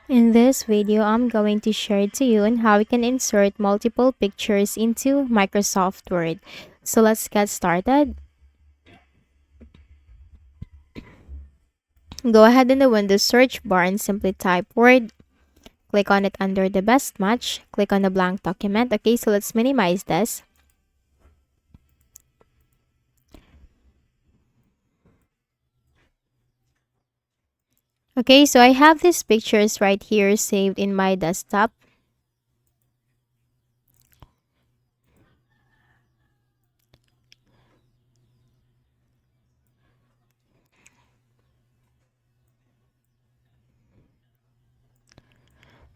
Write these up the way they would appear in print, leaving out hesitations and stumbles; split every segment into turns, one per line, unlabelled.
In this video, I'm going to share to you on how we can insert multiple pictures into Microsoft Word. So let's get started. Go ahead in the Windows search bar and simply type Word. Click on it under the best match. Click on the blank document. Okay, so let's minimize this. Okay, so I have these pictures right here saved in my desktop.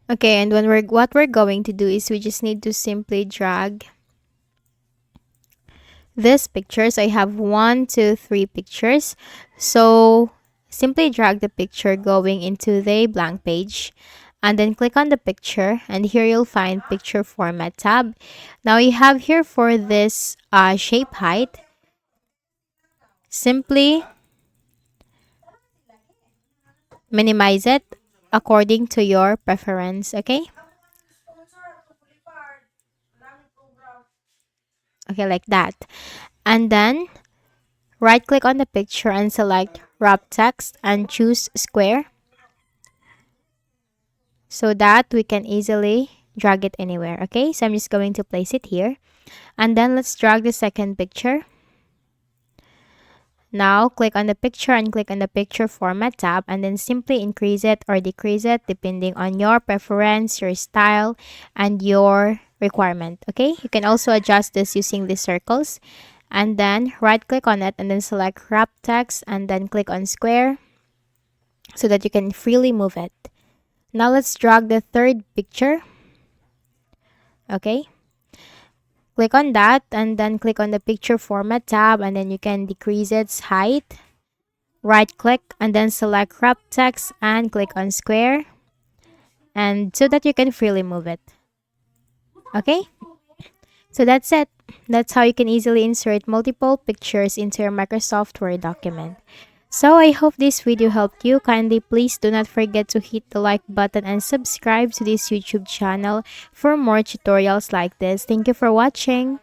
Okay, and what we're going to do is we just need to simply drag these pictures. I have 1, 2, 3 pictures. So simply drag the picture going into the blank page and then click on the picture, and here you'll find picture format tab. Now you have here for this shape height, simply minimize it according to your preference. Okay, like that. And then right click on the picture and select wrap text and choose square so that we can easily drag it anywhere. Okay, so I'm just going to place it here, and then let's drag the second picture. Now click on the picture and click on the picture format tab, and then simply increase it or decrease it depending on your preference, your style, and your requirement. Okay, you can also adjust this using the circles, and then right click on it and then select wrap text and then click on square so that you can freely move it. Now let's drag the third picture. Okay, click on that and then click on the picture format tab, and then you can decrease its height. Right click and then select wrap text and click on square, and so that you can freely move it. Okay, so that's it. That's how you can easily insert multiple pictures into your Microsoft Word document. So I hope this video helped you. Kindly please do not forget to hit the like button and subscribe to this YouTube channel for more tutorials like this. Thank you for watching.